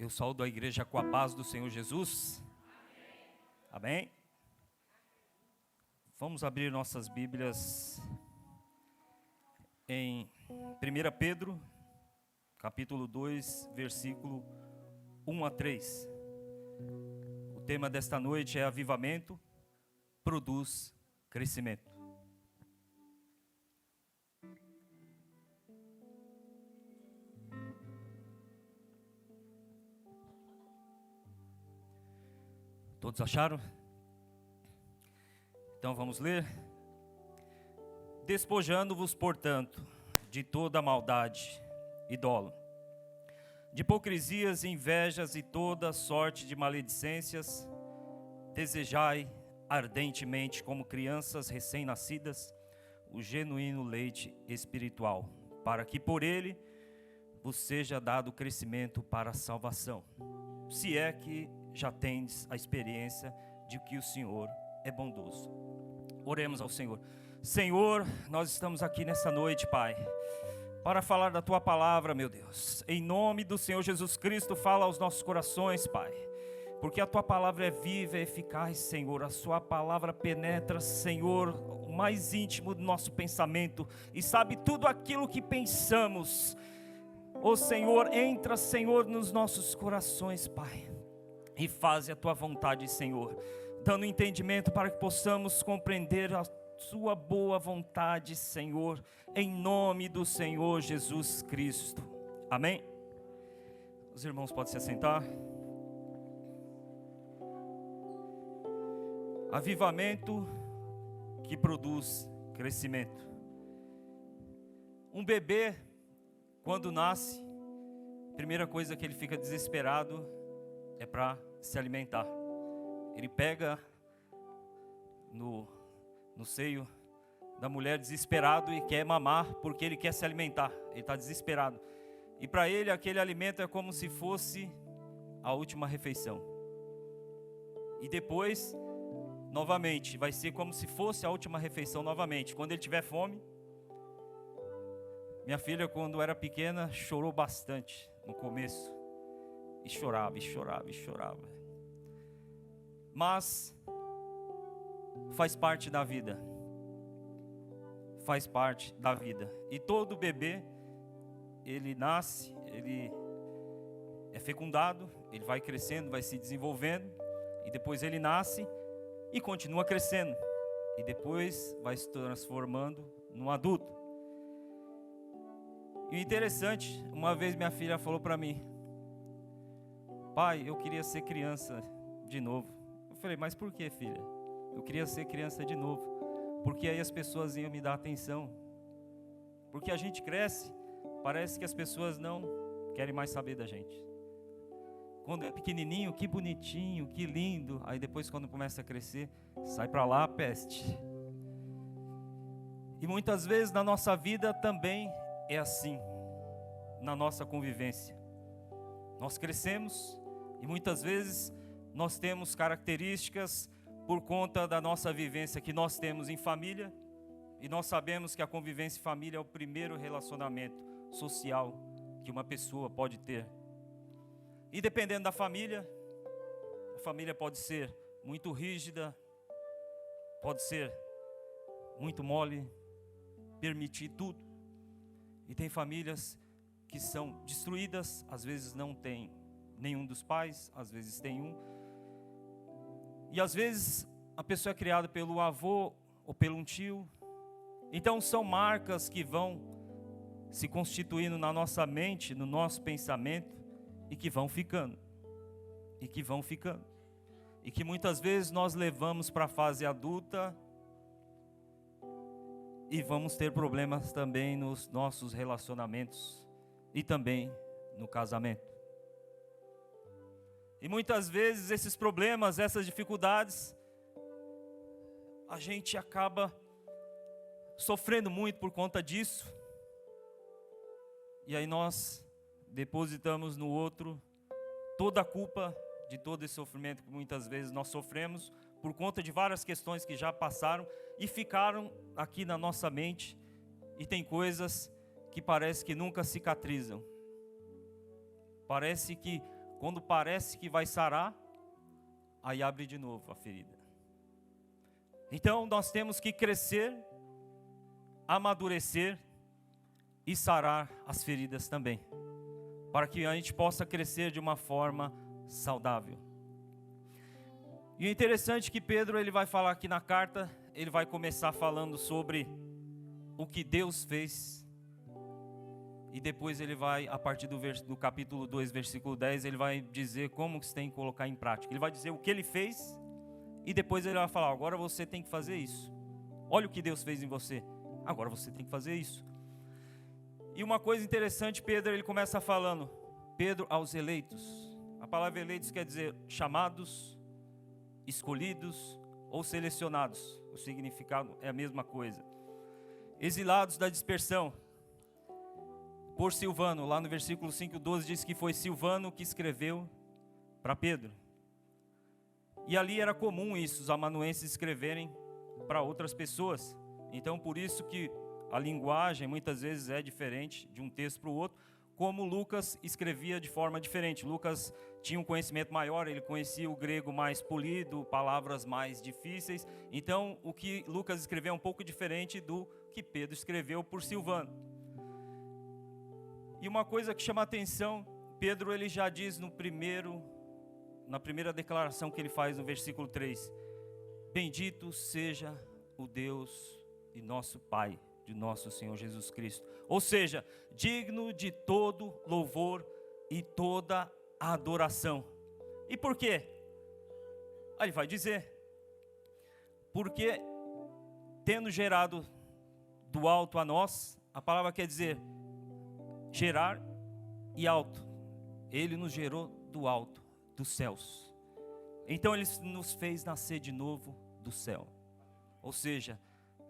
Eu saúdo a igreja com a paz do Senhor Jesus. Amém? Vamos abrir nossas Bíblias em 1 Pedro, capítulo 2, versículo 1 a 3. O tema desta noite é avivamento, produz crescimento. Todos acharam? Então vamos ler. Despojando-vos, portanto, de toda maldade e dolo, de hipocrisias e invejas e toda sorte de maledicências, desejai ardentemente, como crianças recém-nascidas, o genuíno leite espiritual, para que por ele vos seja dado crescimento para a salvação, se é que já tendes a experiência de que o Senhor é bondoso. Oremos ao Senhor. Senhor, nós estamos aqui nessa noite, Pai, para falar da Tua palavra, meu Deus. Em nome do Senhor Jesus Cristo, fala aos nossos corações, Pai, porque a Tua palavra é viva e eficaz, Senhor. A Sua palavra penetra, Senhor, o mais íntimo do nosso pensamento e sabe tudo aquilo que pensamos. Ó Senhor, entra, Senhor, nos nossos corações, Pai, e faze a Tua vontade, Senhor, dando entendimento para que possamos compreender a Sua boa vontade, Senhor, em nome do Senhor Jesus Cristo. Amém? Os irmãos podem se assentar. Avivamento que produz crescimento. Um bebê, quando nasce, a primeira coisa que ele fica desesperado é para se alimentar. Ele pega no seio da mulher desesperado e quer mamar porque ele quer se alimentar. Ele está desesperado. E para ele aquele alimento é como se fosse a última refeição. E depois, novamente, vai ser como se fosse a última refeição novamente. Quando ele tiver fome. Minha filha, quando era pequena, chorou bastante no começo. E chorava, e chorava, e chorava. Mas faz parte da vida. Faz parte da vida. E todo bebê, ele nasce, ele é fecundado, ele vai crescendo, vai se desenvolvendo. E depois ele nasce e continua crescendo. E depois vai se transformando num adulto. E o interessante, uma vez minha filha falou para mim: pai, eu queria ser criança de novo. Eu falei, mas por que, filha? Eu queria ser criança de novo, porque aí as pessoas iam me dar atenção. Porque a gente cresce, parece que as pessoas não querem mais saber da gente. Quando é pequenininho, que bonitinho, que lindo. Aí depois, quando começa a crescer, sai para lá a peste. E muitas vezes na nossa vida também é assim, na nossa convivência. Nós crescemos e muitas vezes nós temos características por conta da nossa vivência que nós temos em família. E nós sabemos que a convivência em família é o primeiro relacionamento social que uma pessoa pode ter. E dependendo da família, a família pode ser muito rígida, pode ser muito mole, permitir tudo. E tem famílias que são destruídas, às vezes não tem nenhum dos pais, às vezes tem um. E às vezes a pessoa é criada pelo avô ou pelo um tio. Então são marcas que vão se constituindo na nossa mente, no nosso pensamento, e que vão ficando. E que vão ficando. E que muitas vezes nós levamos para a fase adulta. E vamos ter problemas também nos nossos relacionamentos e também no casamento. E muitas vezes esses problemas, essas dificuldades, a gente acaba sofrendo muito por conta disso. E aí nós depositamos no outro toda a culpa de todo esse sofrimento que muitas vezes nós sofremos por conta de várias questões que já passaram e ficaram aqui na nossa mente. E tem coisas que parece que nunca cicatrizam. Parece que Quando parece que vai sarar, aí abre de novo a ferida. Então nós temos que crescer, amadurecer e sarar as feridas também, para que a gente possa crescer de uma forma saudável. E o interessante é que Pedro ele vai falar aqui na carta, ele vai começar falando sobre o que Deus fez. E depois ele vai, a partir do capítulo 2, versículo 10, ele vai dizer como que você tem que colocar em prática. Ele vai dizer o que ele fez e depois ele vai falar, agora você tem que fazer isso. Olha o que Deus fez em você, agora você tem que fazer isso. E uma coisa interessante, Pedro ele começa falando, Pedro aos eleitos. A palavra eleitos quer dizer chamados, escolhidos ou selecionados. O significado é a mesma coisa. Exilados da dispersão. Por Silvano, lá no versículo 5:12 diz que foi Silvano que escreveu para Pedro. E ali era comum isso, os amanuenses escreverem para outras pessoas. Então por isso que a linguagem muitas vezes é diferente de um texto para o outro, como Lucas escrevia de forma diferente. Lucas tinha um conhecimento maior, ele conhecia o grego mais polido, palavras mais difíceis. Então o que Lucas escreveu é um pouco diferente do que Pedro escreveu por Silvano. E uma coisa que chama a atenção, Pedro ele já diz na primeira declaração que ele faz no versículo 3, bendito seja o Deus e nosso Pai, de nosso Senhor Jesus Cristo. Ou seja, digno de todo louvor e toda adoração. E por quê? Aí ele vai dizer, porque tendo gerado do alto a nós, a palavra quer dizer gerar e alto. Ele nos gerou do alto, dos céus. Então ele nos fez nascer de novo do céu. Ou seja,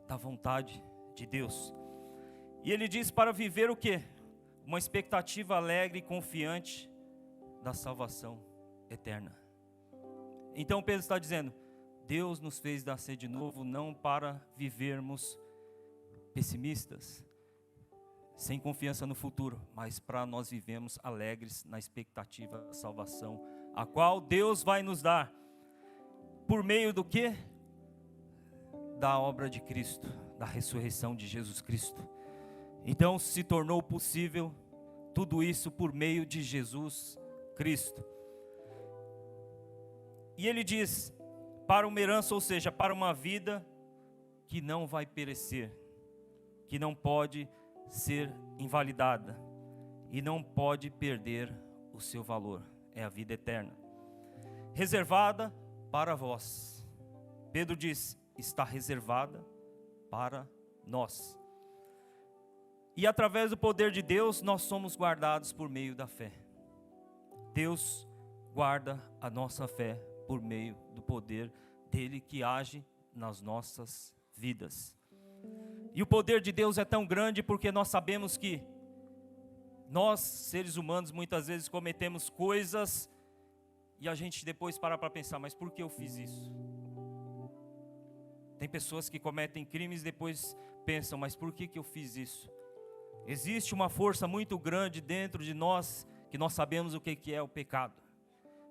da vontade de Deus. E ele diz para viver o quê? Uma expectativa alegre e confiante da salvação eterna. Então Pedro está dizendo, Deus nos fez nascer de novo não para vivermos pessimistas, sem confiança no futuro, mas para nós vivermos alegres na expectativa da salvação, a qual Deus vai nos dar, por meio do quê? Da obra de Cristo, da ressurreição de Jesus Cristo. Então se tornou possível tudo isso por meio de Jesus Cristo. E ele diz, para uma herança, ou seja, para uma vida que não vai perecer, que não pode ser invalidada e não pode perder o seu valor, é a vida eterna, reservada para vós. Pedro diz, está reservada para nós. E através do poder de Deus, nós somos guardados por meio da fé. Deus guarda a nossa fé por meio do poder dele que age nas nossas vidas. E o poder de Deus é tão grande porque nós sabemos que nós, seres humanos, muitas vezes cometemos coisas e a gente depois para pensar, mas por que eu fiz isso? Tem pessoas que cometem crimes e depois pensam, mas por que eu fiz isso? Existe uma força muito grande dentro de nós, que nós sabemos o que é o pecado.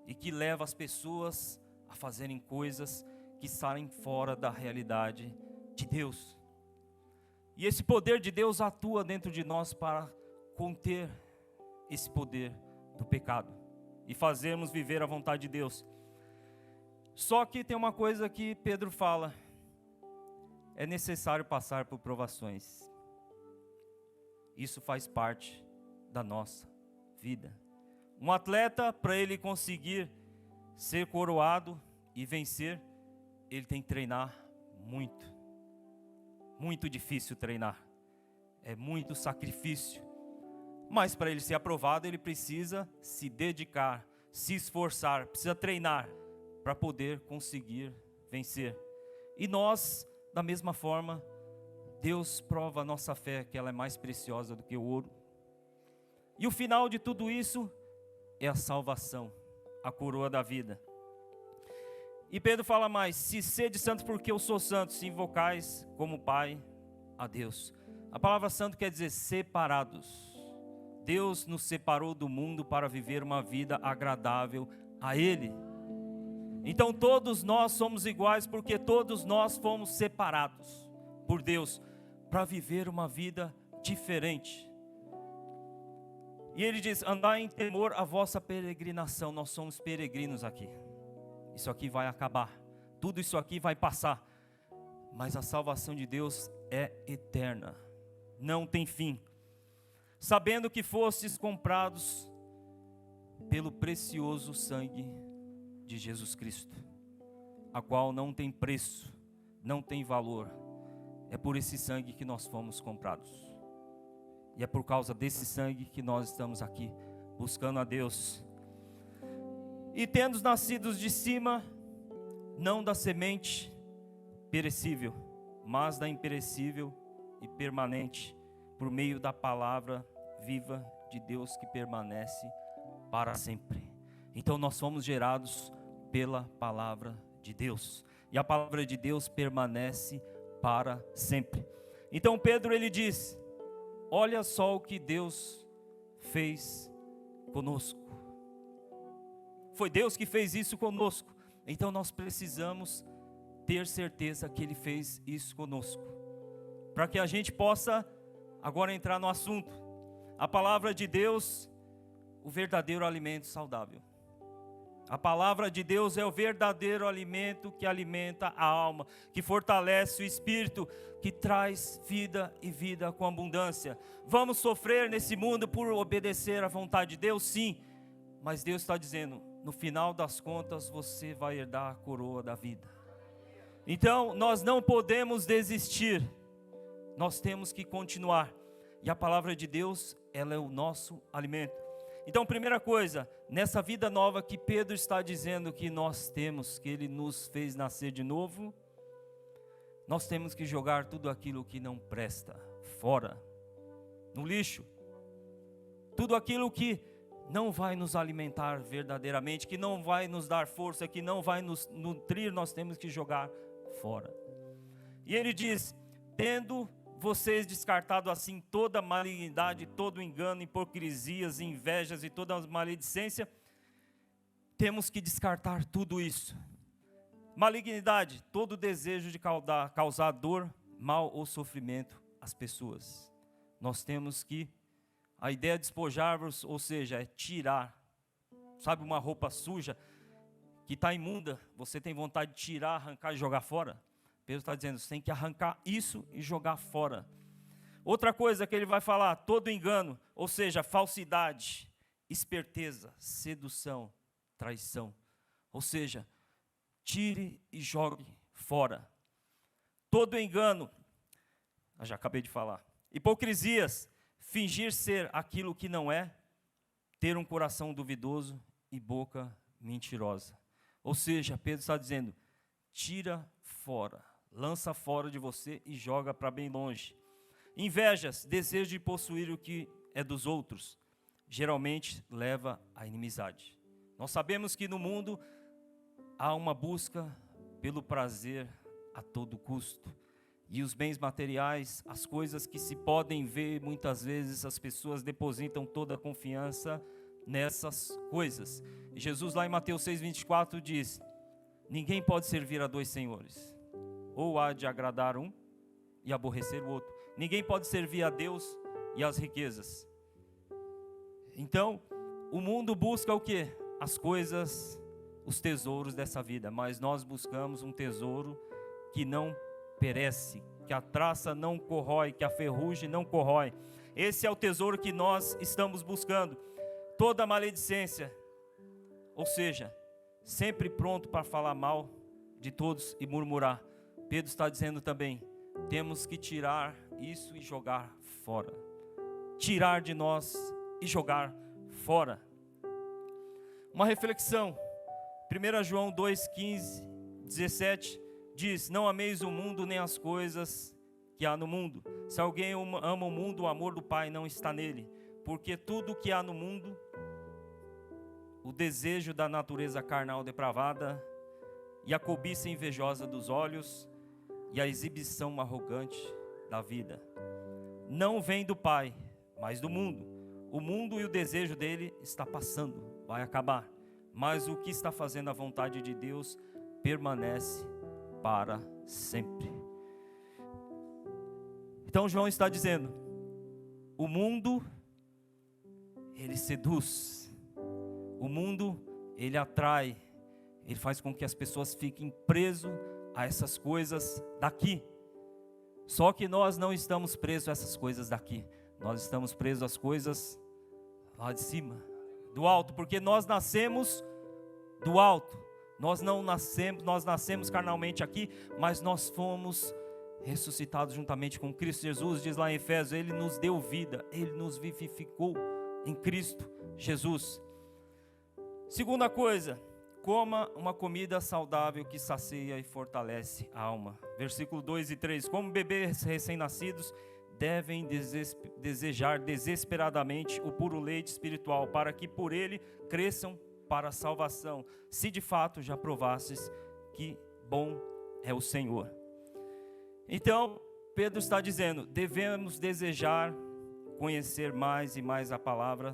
E que leva as pessoas a fazerem coisas que saem fora da realidade de Deus. E esse poder de Deus atua dentro de nós para conter esse poder do pecado. E fazermos viver a vontade de Deus. Só que tem uma coisa que Pedro fala. É necessário passar por provações. Isso faz parte da nossa vida. Um atleta, para ele conseguir ser coroado e vencer, ele tem que treinar muito. Muito difícil treinar. É muito sacrifício. Mas para ele ser aprovado, ele precisa se dedicar, se esforçar, precisa treinar para poder conseguir vencer. E nós, da mesma forma, Deus prova a nossa fé, que ela é mais preciosa do que o ouro. E o final de tudo isso é a salvação, a coroa da vida. E Pedro fala mais, se sede santos porque eu sou santo, se invocais como Pai a Deus. A palavra santo quer dizer separados, Deus nos separou do mundo para viver uma vida agradável a Ele. Então todos nós somos iguais porque todos nós fomos separados por Deus para viver uma vida diferente. E Ele diz: andai em temor a vossa peregrinação. Nós somos peregrinos aqui. Isso aqui vai acabar, tudo isso aqui vai passar, mas a salvação de Deus é eterna, não tem fim. Sabendo que fostes comprados pelo precioso sangue de Jesus Cristo, a qual não tem preço, não tem valor. É por esse sangue que nós fomos comprados. E é por causa desse sangue que nós estamos aqui, buscando a Deus. E tendo nascidos de cima, não da semente perecível, mas da imperecível e permanente, por meio da palavra viva de Deus que permanece para sempre. Então nós fomos gerados pela palavra de Deus, e a palavra de Deus permanece para sempre. Então Pedro, ele diz: olha só o que Deus fez conosco. Foi Deus que fez isso conosco. Então nós precisamos ter certeza que Ele fez isso conosco, para que a gente possa agora entrar no assunto. A palavra de Deus, o verdadeiro alimento saudável. A palavra de Deus é o verdadeiro alimento que alimenta a alma, que fortalece o espírito, que traz vida e vida com abundância. Vamos sofrer nesse mundo por obedecer à vontade de Deus? Sim, mas Deus está dizendo: no final das contas você vai herdar a coroa da vida. Então nós não podemos desistir, nós temos que continuar. E a palavra de Deus, ela é o nosso alimento. Então, primeira coisa, nessa vida nova que Pedro está dizendo que nós temos, que Ele nos fez nascer de novo, nós temos que jogar tudo aquilo que não presta fora, no lixo. Tudo aquilo que não vai nos alimentar verdadeiramente, que não vai nos dar força, que não vai nos nutrir, nós temos que jogar fora. E ele diz: tendo vocês descartado assim toda malignidade, todo engano, hipocrisias, invejas e toda maledicência, temos que descartar tudo isso. Malignidade, todo desejo de causar dor, mal ou sofrimento às pessoas. Nós temos que, a ideia de despojar-vos, ou seja, é tirar. Sabe uma roupa suja que está imunda, você tem vontade de tirar, arrancar e jogar fora? Pedro está dizendo: você tem que arrancar isso e jogar fora. Outra coisa que ele vai falar: todo engano, ou seja, falsidade, esperteza, sedução, traição. Ou seja, tire e jogue fora. Todo engano, eu já acabei de falar. Hipocrisias, fingir ser aquilo que não é, ter um coração duvidoso e boca mentirosa. Ou seja, Pedro está dizendo: tira fora. Lança fora de você e joga para bem longe. Invejas, desejo de possuir o que é dos outros, geralmente leva à inimizade. Nós sabemos que no mundo há uma busca pelo prazer a todo custo. E os bens materiais, as coisas que se podem ver, muitas vezes as pessoas depositam toda a confiança nessas coisas. E Jesus lá em Mateus 6,24 diz: ninguém pode servir a dois senhores. Ou há de agradar um e aborrecer o outro. Ninguém pode servir a Deus e às riquezas. Então, o mundo busca o quê? As coisas, os tesouros dessa vida. Mas nós buscamos um tesouro que não perece, que a traça não corrói, que a ferrugem não corrói. Esse é o tesouro que nós estamos buscando. Toda maledicência, ou seja, sempre pronto para falar mal de todos e murmurar. Pedro está dizendo também: temos que tirar isso e jogar fora. Tirar de nós e jogar fora. Uma reflexão. 1 João 2,15, 17 diz: não ameis o mundo nem as coisas que há no mundo. Se alguém ama o mundo, o amor do Pai não está nele. Porque tudo que há no mundo, o desejo da natureza carnal depravada, e a cobiça invejosa dos olhos, e a exibição arrogante da vida, não vem do Pai, mas do mundo. O mundo e o desejo dele está passando, vai acabar. Mas o que está fazendo a vontade de Deus permanece para sempre. Então João está dizendo, o mundo, ele seduz. O mundo, ele atrai. Ele faz com que as pessoas fiquem presas a essas coisas daqui. Só que nós não estamos presos a essas coisas daqui. Nós estamos presos às coisas lá de cima, do alto, porque nós nascemos do alto. Nós nascemos carnalmente aqui, mas nós fomos ressuscitados juntamente com Cristo Jesus. Diz lá em Efésios, Ele nos deu vida, Ele nos vivificou em Cristo Jesus. Segunda coisa, coma uma comida saudável que sacia e fortalece a alma. Versículo 2 e 3, como bebês recém-nascidos, devem desejar desesperadamente o puro leite espiritual, para que por ele cresçam para a salvação, se de fato já provasses que bom é o Senhor. Então, Pedro está dizendo, devemos desejar conhecer mais e mais a palavra,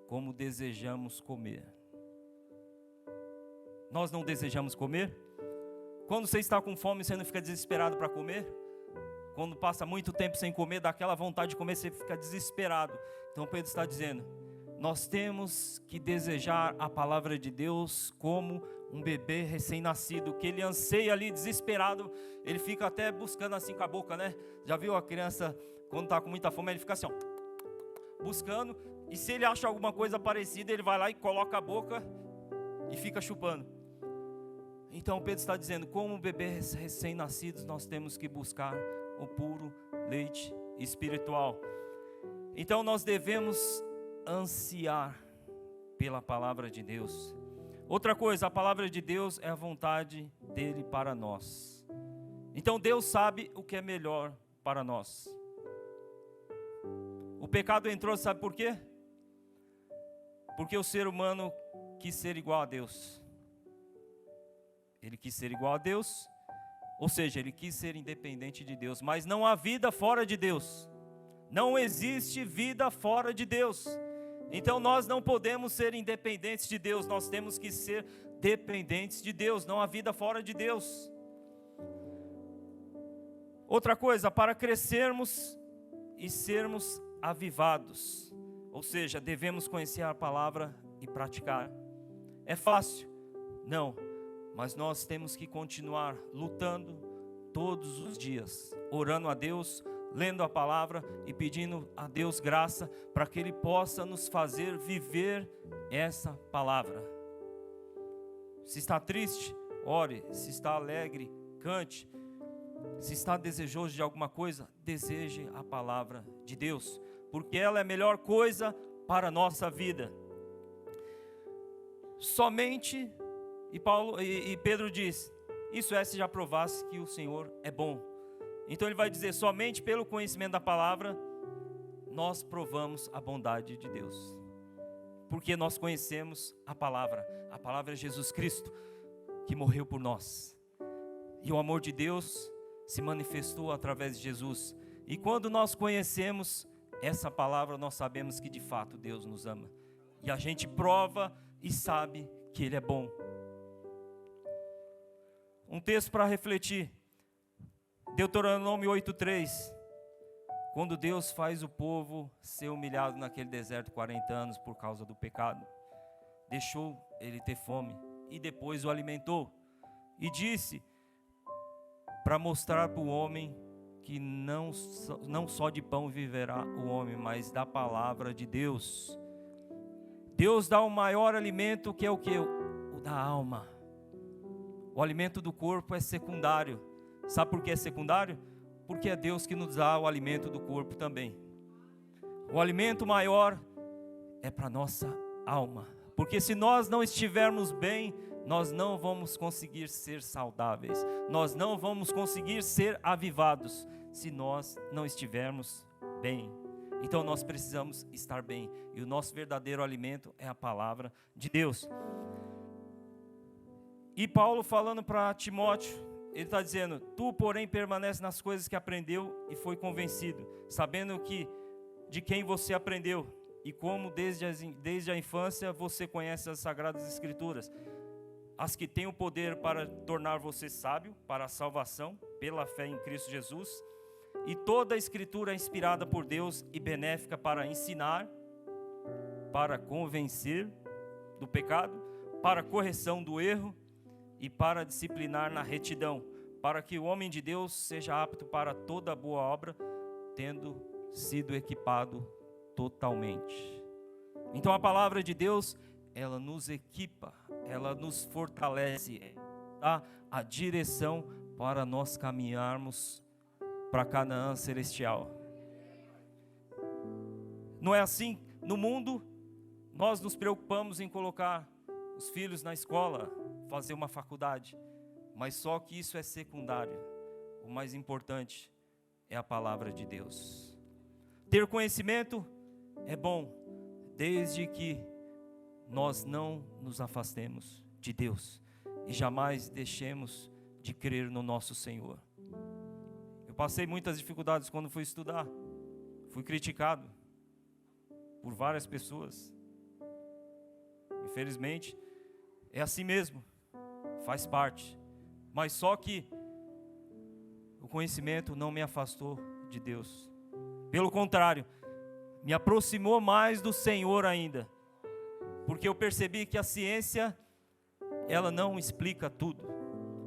como desejamos comer. Nós não desejamos comer? Quando você está com fome, você não fica desesperado para comer? Quando passa muito tempo sem comer, dá aquela vontade de comer, você fica desesperado. Então Pedro está dizendo, nós temos que desejar a palavra de Deus como um bebê recém-nascido, que ele anseia ali desesperado, ele fica até buscando assim com a boca, né? Já viu a criança, quando está com muita fome, ele fica assim, ó, buscando, e se ele acha alguma coisa parecida, ele vai lá e coloca a boca e fica chupando. Então Pedro está dizendo, como bebês recém-nascidos, nós temos que buscar o puro leite espiritual. Então nós devemos ansiar pela palavra de Deus. Outra coisa, a palavra de Deus é a vontade dele para nós. Então Deus sabe o que é melhor para nós. O pecado entrou, sabe por quê? Porque o ser humano quis ser igual a Deus. Ele quis ser igual a Deus, ou seja, ele quis ser independente de Deus, mas não há vida fora de Deus. Não existe vida fora de Deus. Então nós não podemos ser independentes de Deus, nós temos que ser dependentes de Deus, não há vida fora de Deus. Outra coisa, para crescermos e sermos avivados, ou seja, devemos conhecer a palavra e praticar. É fácil? Não. Mas nós temos que continuar lutando todos os dias, orando a Deus, lendo a palavra e pedindo a Deus graça para que Ele possa nos fazer viver essa palavra. Se está triste, ore. Se está alegre, cante. Se está desejoso de alguma coisa, deseje a palavra de Deus, porque ela é a melhor coisa para a nossa vida. Somente... E Pedro diz, isso é se já provasse que o Senhor é bom. Então ele vai dizer, somente pelo conhecimento da palavra, nós provamos a bondade de Deus. Porque nós conhecemos a palavra é Jesus Cristo, que morreu por nós. E o amor de Deus se manifestou através de Jesus. E quando nós conhecemos essa palavra, nós sabemos que de fato Deus nos ama. E a gente prova e sabe que Ele é bom. Um texto para refletir, Deuteronômio 8:3, quando Deus faz o povo ser humilhado naquele deserto 40 anos por causa do pecado, deixou ele ter fome e depois o alimentou, e disse, para mostrar para o homem que não só de pão viverá o homem, mas da palavra de Deus. Deus dá o maior alimento, que é o que? O da alma. O alimento do corpo é secundário. Sabe por que é secundário? Porque é Deus que nos dá o alimento do corpo também. O alimento maior é para a nossa alma. Porque se nós não estivermos bem, nós não vamos conseguir ser saudáveis. Nós não vamos conseguir ser avivados se nós não estivermos bem. Então nós precisamos estar bem. E o nosso verdadeiro alimento é a palavra de Deus. E Paulo falando para Timóteo, ele está dizendo, tu porém permanece nas coisas que aprendeu e foi convencido, sabendo que de quem você aprendeu e como desde a infância você conhece as Sagradas Escrituras, as que têm o poder para tornar você sábio para a salvação, pela fé em Cristo Jesus, e toda a Escritura é inspirada por Deus e benéfica para ensinar, para convencer do pecado, para correção do erro e para disciplinar na retidão, para que o homem de Deus seja apto para toda boa obra, tendo sido equipado totalmente. Então a palavra de Deus, ela nos equipa, ela nos fortalece, dá a direção para nós caminharmos para Canaã celestial. Não é assim? No mundo, nós nos preocupamos em colocar os filhos na escola, fazer uma faculdade, mas só que isso é secundário. O mais importante é a palavra de Deus. Ter conhecimento é bom, desde que nós não nos afastemos de Deus e jamais deixemos de crer no nosso Senhor. Eu passei muitas dificuldades quando fui estudar, fui criticado por várias pessoas. Infelizmente, é assim mesmo, faz parte. Mas só que o conhecimento não me afastou de Deus. Pelo contrário, me aproximou mais do Senhor ainda. Porque eu percebi que a ciência, ela não explica tudo.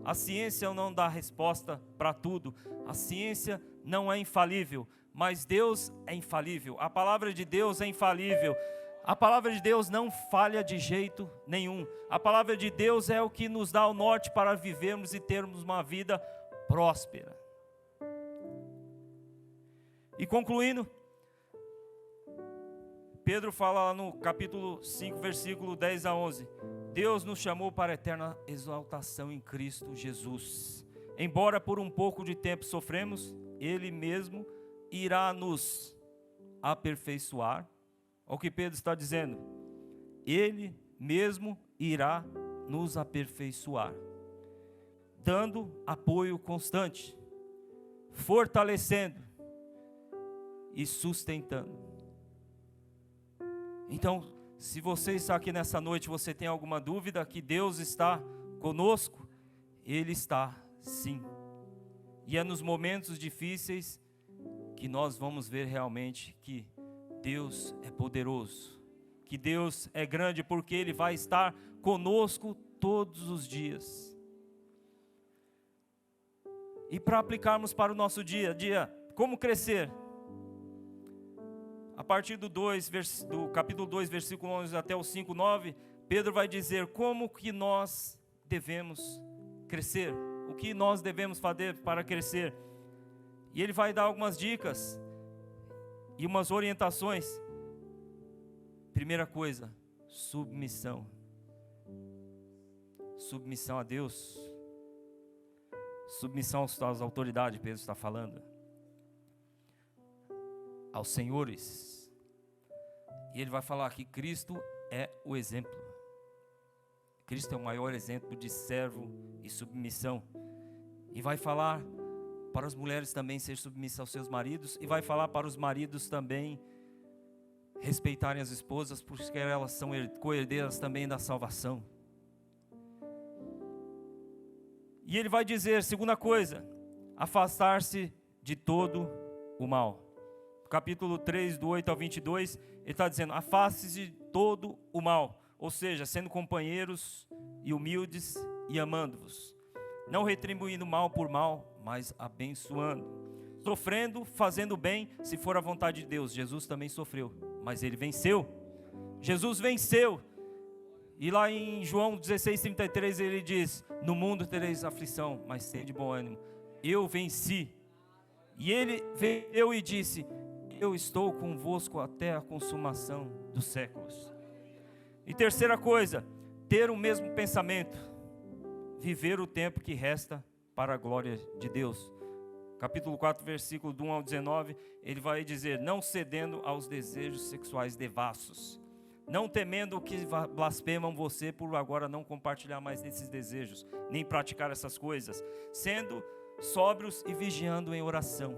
A ciência não dá resposta para tudo. A ciência não é infalível, mas Deus é infalível. A palavra de Deus é infalível. A palavra de Deus não falha de jeito nenhum. A palavra de Deus é o que nos dá o norte para vivermos e termos uma vida próspera. E concluindo, Pedro fala lá no capítulo 5, versículo 10 a 11. Deus nos chamou para a eterna exaltação em Cristo Jesus. Embora por um pouco de tempo sofremos, Ele mesmo irá nos aperfeiçoar. Olha o que Pedro está dizendo. Ele mesmo irá nos aperfeiçoar, dando apoio constante, fortalecendo e sustentando. Então, se você está aqui nessa noite, você tem alguma dúvida que Deus está conosco, Ele está sim. E é nos momentos difíceis que nós vamos ver realmente que Deus é poderoso, que Deus é grande, porque Ele vai estar conosco todos os dias. E para aplicarmos para o nosso dia a dia, como crescer? A partir do capítulo 2, versículo 11 até o 5, 9, Pedro vai dizer como que nós devemos crescer, o que nós devemos fazer para crescer. E ele vai dar algumas dicas e umas orientações. Primeira coisa, submissão. Submissão a Deus. Submissão às autoridades, Pedro está falando. Aos senhores. E ele vai falar que Cristo é o exemplo. Cristo é o maior exemplo de servo e submissão. E vai falar para as mulheres também ser submissas aos seus maridos. E vai falar para os maridos também respeitarem as esposas, porque elas são co-herdeiras também da salvação. E ele vai dizer, segunda coisa, afastar-se de todo o mal. Capítulo 3, do 8 ao 22, ele está dizendo, afaste-se de todo o mal, ou seja, sendo companheiros e humildes e amando-vos, não retribuindo mal por mal, mas abençoando, sofrendo, fazendo bem, se for a vontade de Deus. Jesus também sofreu, mas Ele venceu. Jesus venceu. E lá em João 16:33 ele diz, no mundo tereis aflição, mas sede bom ânimo, eu venci. E ele veio e disse, eu estou convosco até a consumação dos séculos. E terceira coisa, ter o mesmo pensamento, viver o tempo que resta para a glória de Deus. Capítulo 4, versículo do 1 ao 19, ele vai dizer, não cedendo aos desejos sexuais devassos, não temendo que blasfemam você por agora não compartilhar mais desses desejos, nem praticar essas coisas, sendo sóbrios e vigiando em oração.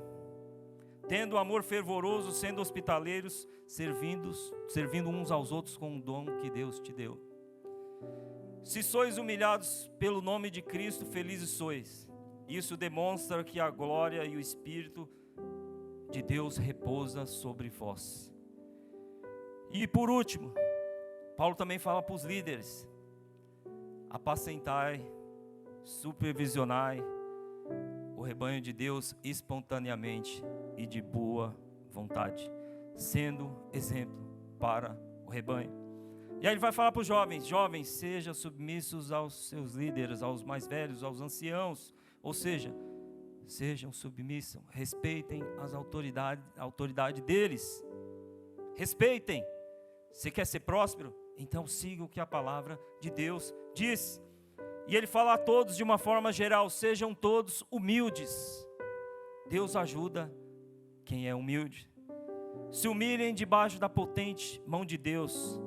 tendo amor fervoroso, sendo hospitaleiros, servindo uns aos outros com o dom que Deus te deu. Se sois humilhados pelo nome de Cristo, felizes sois. Isso demonstra que a glória e o Espírito de Deus repousa sobre vós. E por último, Paulo também fala para os líderes: apacentai, supervisionai o rebanho de Deus espontaneamente e de boa vontade, sendo exemplo para o rebanho. E aí ele vai falar para os jovens: jovens, sejam submissos aos seus líderes, aos mais velhos, aos anciãos, ou seja, sejam submissos, respeitem as autoridade deles, respeitem. Você quer ser próspero? Então siga o que a palavra de Deus diz. E ele fala a todos de uma forma geral: sejam todos humildes. Deus ajuda quem é humilde. Se humilhem debaixo da potente mão de Deus,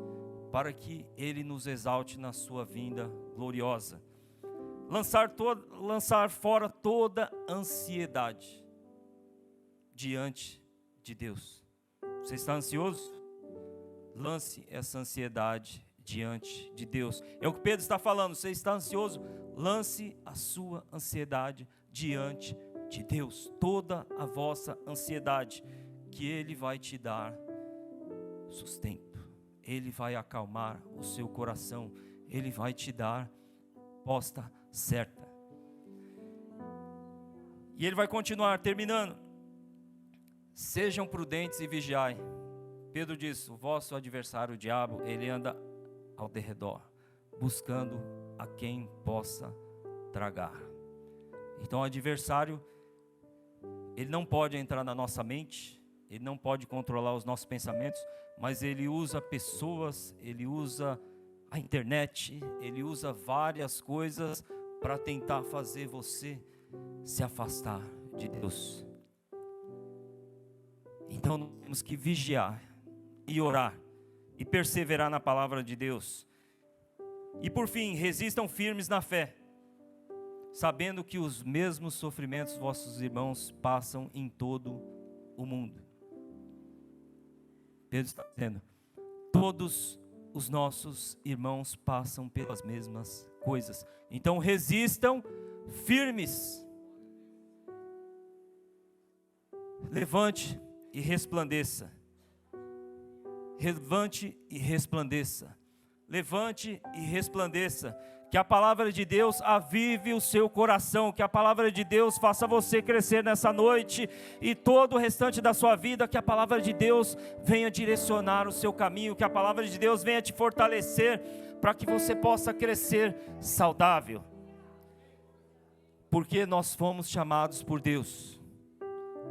para que Ele nos exalte na sua vinda gloriosa. Lançar fora toda ansiedade diante de Deus. Você está ansioso? Lance essa ansiedade diante de Deus. É o que Pedro está falando. Você está ansioso? Lance a sua ansiedade diante de Deus. Toda a vossa ansiedade, que Ele vai te dar sustento. Ele vai acalmar o seu coração. Ele vai te dar resposta certa. E ele vai continuar, terminando: sejam prudentes e vigiai. Pedro diz: o vosso adversário, o diabo, ele anda ao derredor, buscando a quem possa tragar. Então o adversário, ele não pode entrar na nossa mente, ele não pode controlar os nossos pensamentos, mas ele usa pessoas, ele usa a internet, ele usa várias coisas para tentar fazer você se afastar de Deus. Então nós temos que vigiar e orar e perseverar na palavra de Deus. E por fim, resistam firmes na fé, sabendo que os mesmos sofrimentos vossos irmãos passam em todo o mundo. Pedro está dizendo: todos os nossos irmãos passam pelas mesmas coisas. Então resistam firmes. Levante e resplandeça. Levante e resplandeça. Levante e resplandeça. Que a palavra de Deus avive o seu coração. Que a palavra de Deus faça você crescer nessa noite e todo o restante da sua vida. Que a palavra de Deus venha direcionar o seu caminho. Que a palavra de Deus venha te fortalecer para que você possa crescer saudável. Porque nós fomos chamados por Deus.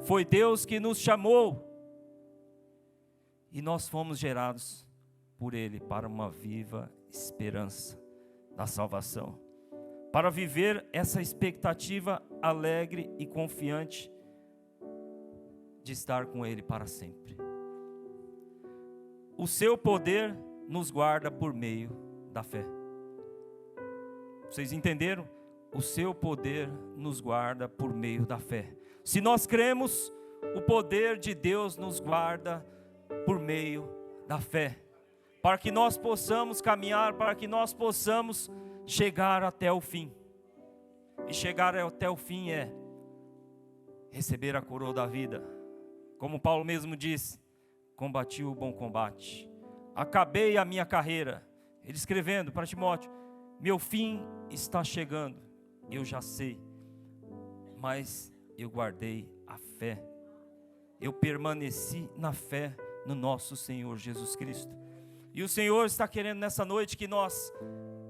Foi Deus que nos chamou. E nós fomos gerados por Ele para uma viva esperança da salvação. Para viver essa expectativa alegre e confiante de estar com Ele para sempre. O seu poder nos guarda por meio da fé. Vocês entenderam? O seu poder nos guarda por meio da fé. Se nós cremos, o poder de Deus nos guarda por meio da fé, para que nós possamos caminhar, para que nós possamos chegar até o fim. E chegar até o fim é receber a coroa da vida. Como Paulo mesmo disse: combati o bom combate, acabei a minha carreira. Ele escrevendo para Timóteo: meu fim está chegando, eu já sei, mas eu guardei a fé, eu permaneci na fé no nosso Senhor Jesus Cristo. E o Senhor está querendo nessa noite que nós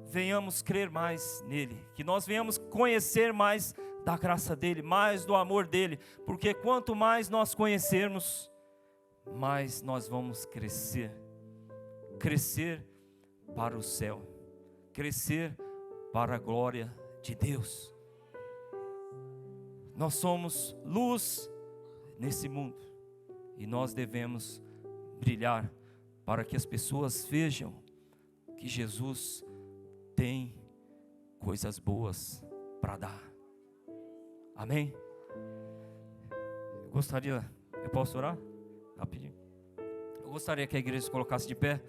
venhamos crer mais nele, que nós venhamos conhecer mais da graça dele, mais do amor dele, porque quanto mais nós conhecermos, mais nós vamos crescer para o céu, crescer para a glória de Deus. Nós somos luz nesse mundo e nós devemos brilhar para que as pessoas vejam que Jesus tem coisas boas para dar. Amém? Eu Eu posso orar? Rapidinho. Eu gostaria que a igreja se colocasse de pé.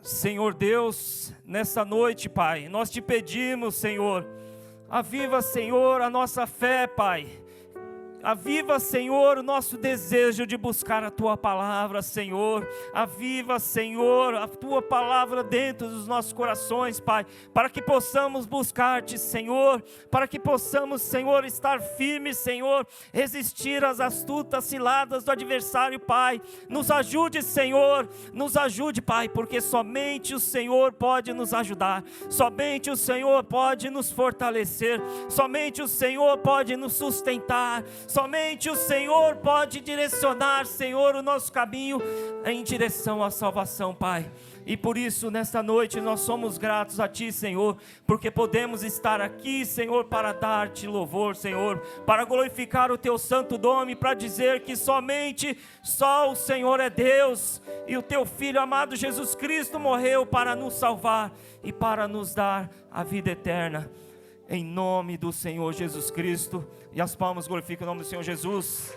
Senhor Deus, nessa noite, Pai, nós te pedimos, Senhor, aviva, Senhor, a nossa fé, Pai. Aviva, Senhor, o nosso desejo de buscar a Tua palavra, Senhor. Aviva, Senhor, a Tua palavra dentro dos nossos corações, Pai, para que possamos buscar-te, Senhor, para que possamos, Senhor, estar firmes, Senhor, resistir às astutas ciladas do adversário, Pai. Nos ajude, Senhor, nos ajude, Pai, porque somente o Senhor pode nos ajudar, somente o Senhor pode nos fortalecer, somente o Senhor pode nos sustentar, somente o Senhor pode direcionar, Senhor, o nosso caminho em direção à salvação, Pai. E por isso, nesta noite, nós somos gratos a Ti, Senhor, porque podemos estar aqui, Senhor, para dar-te louvor, Senhor, para glorificar o Teu santo nome, para dizer que somente só o Senhor é Deus, e o Teu Filho amado Jesus Cristo morreu para nos salvar e para nos dar a vida eterna. Em nome do Senhor Jesus Cristo. E as palmas glorificam o nome do Senhor Jesus.